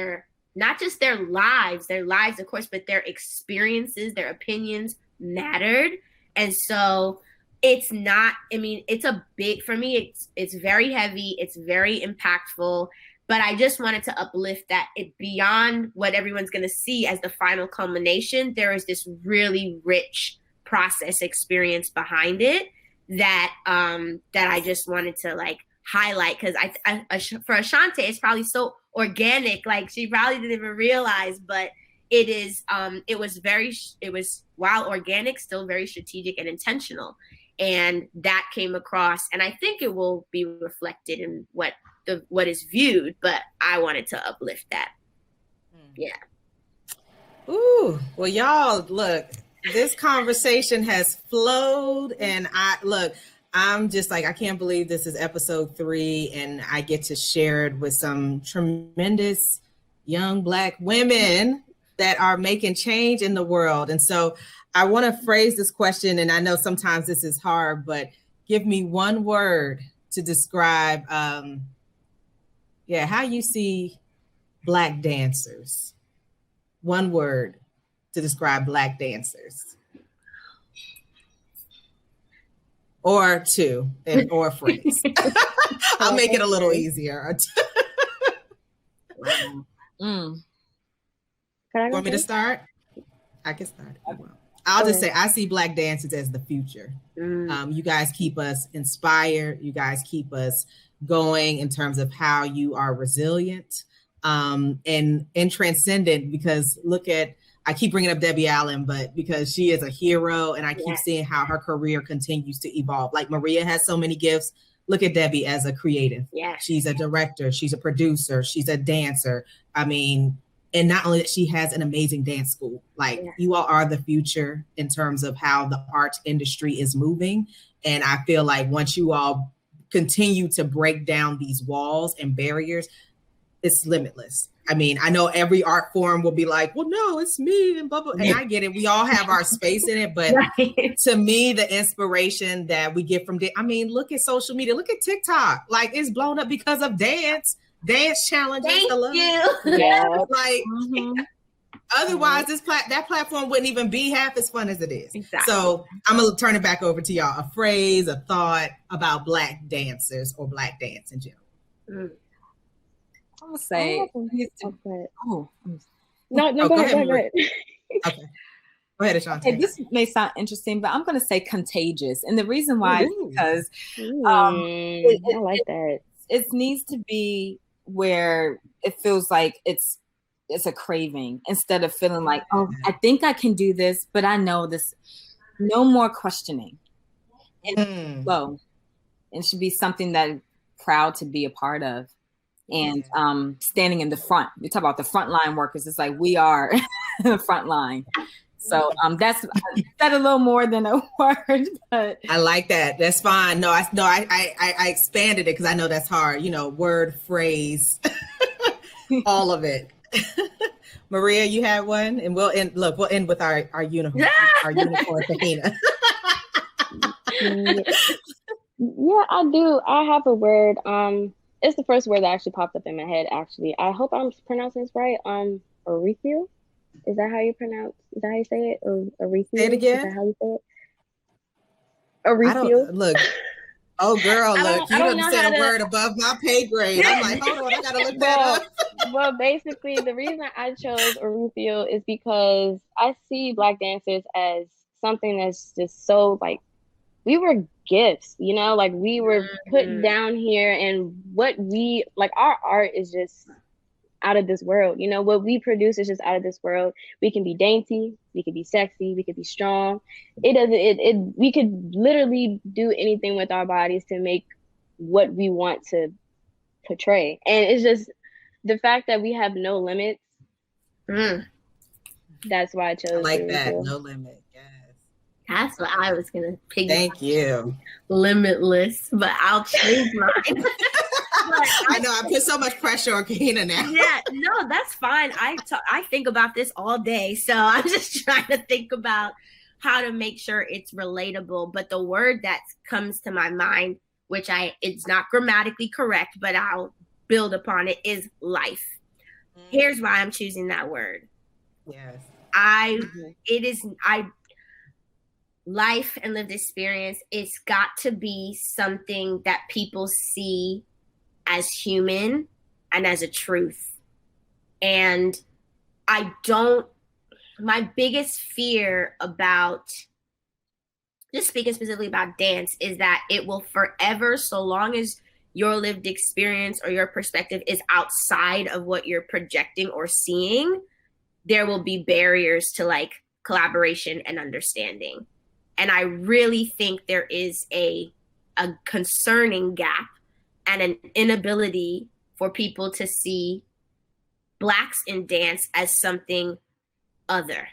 not just their lives, of course, but their experiences, their opinions mattered. And so it's a big, for me, it's very heavy. It's very impactful, but I just wanted to uplift that beyond what everyone's going to see as the final culmination, there is this really rich process experience behind it that I just wanted to like highlight, because for Ashante, it's probably so organic, like she probably didn't even realize, but it is it was while organic, still very strategic and intentional, and that came across, and I think it will be reflected in what is viewed, but I wanted to uplift that. Yeah. Ooh, well, y'all, look, this conversation has flowed, and I'm just like, I can't believe this is episode 3 and I get to share it with some tremendous young Black women that are making change in the world. And so I want to phrase this question, and I know sometimes this is hard, but give me one word to describe, how you see Black dancers. One word to describe Black dancers. Or two, or a phrase. I'll make it a little easier. Want me to start? I can start. I'll just say, I see Black dancers as the future. You guys keep us inspired. You guys keep us going in terms of how you are resilient and transcendent, because I keep bringing up Debbie Allen, but because she is a hero, and I keep seeing how her career continues to evolve. Like Maria has so many gifts. Look at Debbie as a creative. Yeah. She's a director. She's a producer. She's a dancer. I mean, and not only that, she has an amazing dance school. Like you all are the future in terms of how the art industry is moving. And I feel like once you all continue to break down these walls and barriers, it's limitless. I mean, I know every art form will be like, well, no, it's me and blah, blah. And I get it. We all have our space in it. But to me, the inspiration that we get from, look at social media, look at TikTok. Like it's blown up because of dance challenges. Thank you. Yeah. Like otherwise, that platform wouldn't even be half as fun as it is. Exactly. So I'm going to turn it back over to y'all. A phrase, a thought about Black dancers or Black dance in general. I'm gonna say. No, go ahead. Okay, go ahead, Ashante. Hey, this may sound interesting, but I'm gonna say contagious, and the reason why is because I like that. It needs to be where it feels like it's a craving, instead of feeling like, oh, I think I can do this, but I know this. No more questioning. And flow, and should be something that I'm proud to be a part of. And standing in the front. You talk about the frontline workers. It's like we are the front line. So that's said a little more than a word, but I like that. That's fine. I expanded it because I know that's hard. Word, phrase, all of it. Maria, you had one, and we'll end with our unicorn, Kahina. Yeah, I do. I have a word. It's the first word that actually popped up in my head, actually. I hope I'm pronouncing this right. Arethu? Is that how you say it? Or Arethu? Say it again. Is that how you say it? Arethu? Look, Oh, girl, look, you I don't done know said how a to. word above my pay grade. I'm like, hold on, I gotta look that Well, up. well, basically, the reason I chose Orufeo is because I see Black dancers as something that's just so like we were gifts, you know, like we were put down here, and what we like, our art is just out of this world. You know, what we produce is just out of this world. We can be dainty, we could be sexy, we could be strong. It doesn't. We could literally do anything with our bodies to make what we want to portray, and it's just the fact that we have no limits. That's why I chose. I like that. No limit. Yes. That's what I was gonna pick. Thank you. Limitless, but I'll change mine. I know I put so much pressure on Kahina now. Yeah, no, that's fine. I think about this all day, so I'm just trying to think about how to make sure it's relatable. But the word that comes to my mind, which it's not grammatically correct, but I'll build upon it, is life. Here's why I'm choosing that word. Yes. Life and lived experience, it's got to be something that people see as human and as a truth. And my biggest fear about, just speaking specifically about dance, is that it will forever, so long as your lived experience or your perspective is outside of what you're projecting or seeing, there will be barriers to like collaboration and understanding. And I really think there is a concerning gap and an inability for people to see Blacks in dance as something other.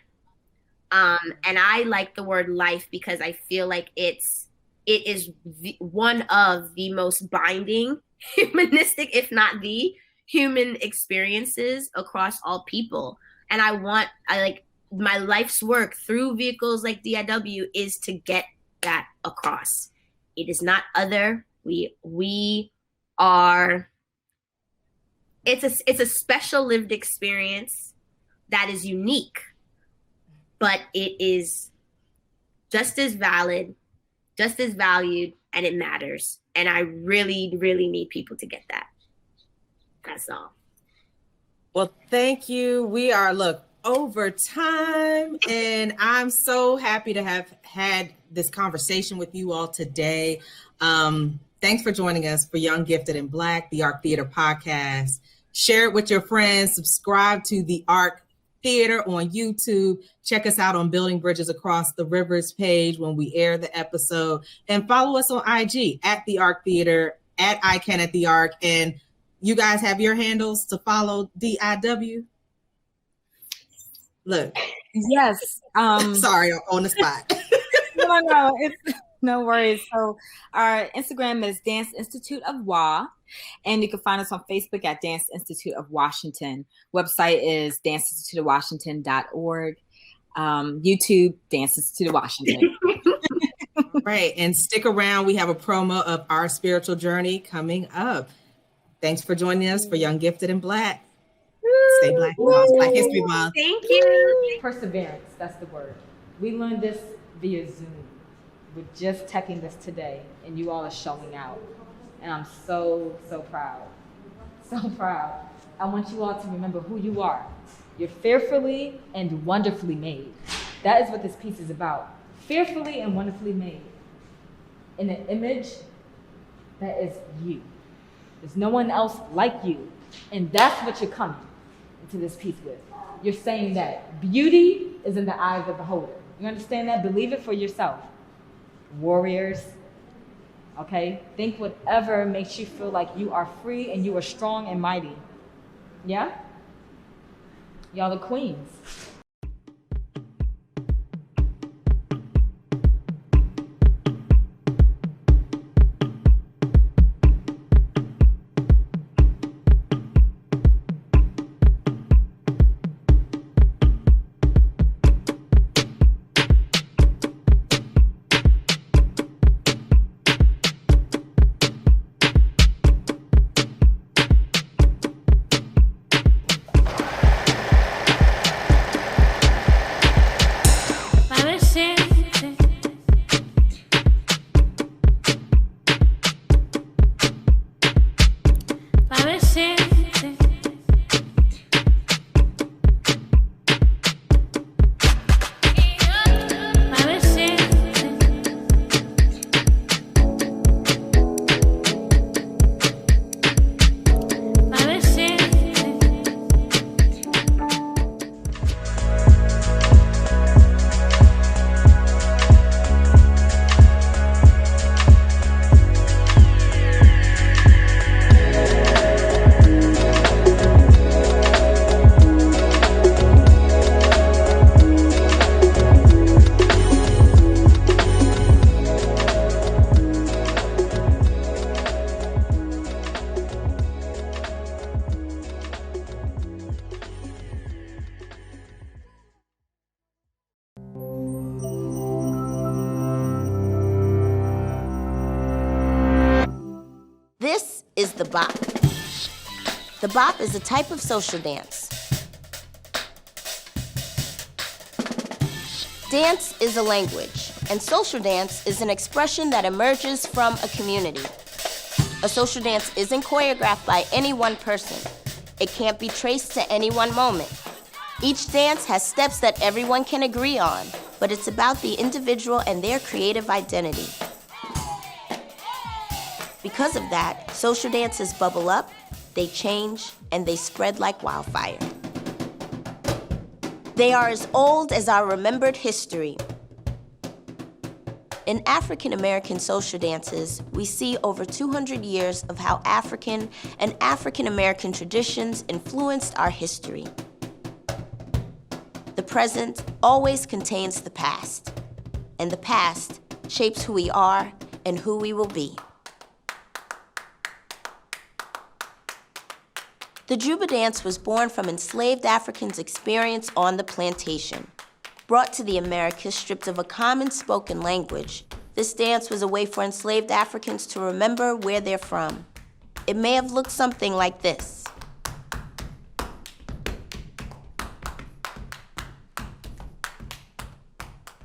And I like the word life because I feel like it is one of the most binding humanistic, if not the human experiences across all people. And I like my life's work through vehicles like DIW is to get that across. It is not other. We are, it's a special lived experience that is unique, but it is just as valid, just as valued, and it matters. And I really, really need people to get that. That's all. Well, thank you. We are, over time, and I'm so happy to have had this conversation with you all today. Thanks for joining us for Young, Gifted, and Black, the THEARC Theater podcast. Share it with your friends. Subscribe to the THEARC Theater on YouTube. Check us out on Building Bridges Across the Rivers page when we air the episode. And follow us on IG at the THEARC Theater, at ICANN at the THEARC. And you guys have your handles to follow DIW? Look. Yes. Sorry, on the spot. No, it's no worries. So our Instagram is Dance Institute of WA, and you can find us on Facebook at Dance Institute of Washington. Website is danceinstituteofwashington.org. YouTube, Dance Institute of Washington. Right, and stick around. We have a promo of our spiritual journey coming up. Thanks for joining us for Young, Gifted, and Black. Stay Black. It's Black History Month. Thank you. Perseverance, that's the word. We learned this via Zoom. We're just teching this today, and you all are showing out. And I'm so, so proud. So proud. I want you all to remember who you are. You're fearfully and wonderfully made. That is what this piece is about. Fearfully and wonderfully made. In an image that is you. There's no one else like you. And that's what you're coming into this piece with. You're saying that beauty is in the eyes of the beholder. You understand that? Believe it for yourself. Warriors, okay? Think whatever makes you feel like you are free and you are strong and mighty. Yeah? Y'all are queens. bop. The bop is a type of social dance. Dance is a language, and social dance is an expression that emerges from a community. A social dance isn't choreographed by any one person. It can't be traced to any one moment. Each dance has steps that everyone can agree on, but it's about the individual and their creative identity. Because of that, social dances bubble up, they change, and they spread like wildfire. They are as old as our remembered history. In African American social dances, we see over 200 years of how African and African American traditions influenced our history. The present always contains the past, and the past shapes who we are and who we will be. The Juba dance was born from enslaved Africans' experience on the plantation. Brought to the Americas stripped of a common spoken language, this dance was a way for enslaved Africans to remember where they're from. It may have looked something like this.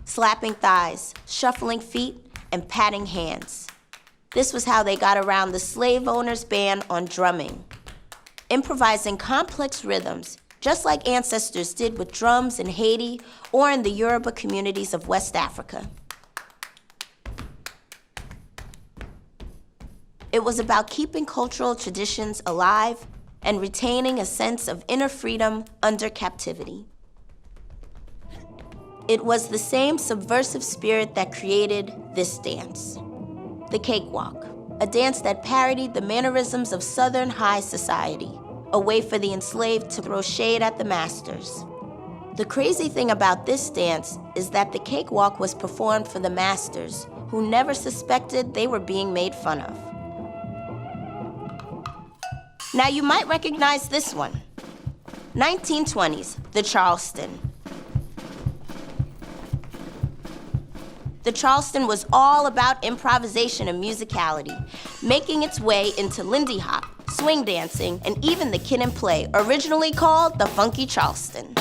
Slapping thighs, shuffling feet, and patting hands. This was how they got around the slave owner's ban on drumming. Improvising complex rhythms, just like ancestors did with drums in Haiti or in the Yoruba communities of West Africa. It was about keeping cultural traditions alive and retaining a sense of inner freedom under captivity. It was the same subversive spirit that created this dance, the cakewalk. A dance that parodied the mannerisms of Southern high society, a way for the enslaved to throw shade at the masters. The crazy thing about this dance is that the cakewalk was performed for the masters, who never suspected they were being made fun of. Now you might recognize this one. 1920s, the Charleston. The Charleston was all about improvisation and musicality, making its way into Lindy Hop, swing dancing, and even the Kid and Play, originally called the Funky Charleston.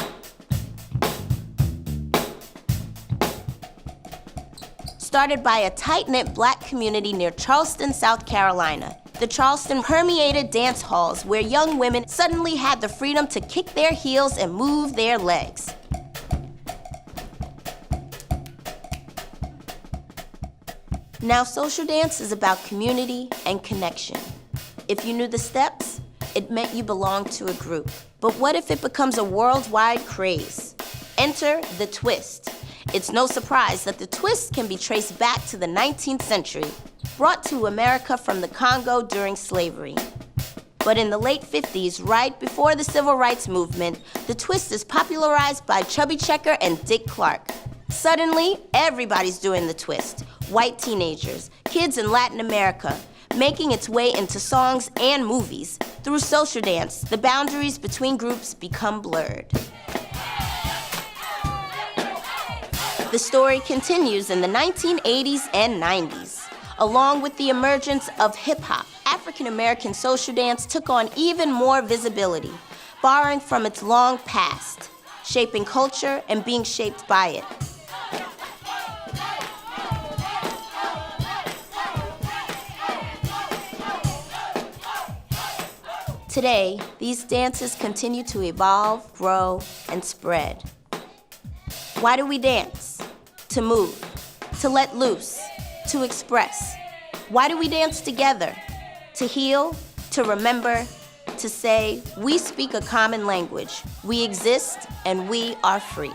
Started by a tight-knit black community near Charleston, South Carolina, the Charleston permeated dance halls where young women suddenly had the freedom to kick their heels and move their legs. Now, social dance is about community and connection. If you knew the steps, it meant you belonged to a group. But what if it becomes a worldwide craze? Enter the twist. It's no surprise that the twist can be traced back to the 19th century, brought to America from the Congo during slavery. But in the late 50s, right before the Civil Rights Movement, the twist is popularized by Chubby Checker and Dick Clark. Suddenly, everybody's doing the twist. White teenagers, kids in Latin America, making its way into songs and movies. Through social dance, the boundaries between groups become blurred. The story continues in the 1980s and 90s. Along with the emergence of hip-hop, African-American social dance took on even more visibility, borrowing from its long past, shaping culture and being shaped by it. Today, these dances continue to evolve, grow, and spread. Why do we dance? To move, to let loose, to express. Why do we dance together? To heal, to remember, to say, we speak a common language. We exist and we are free.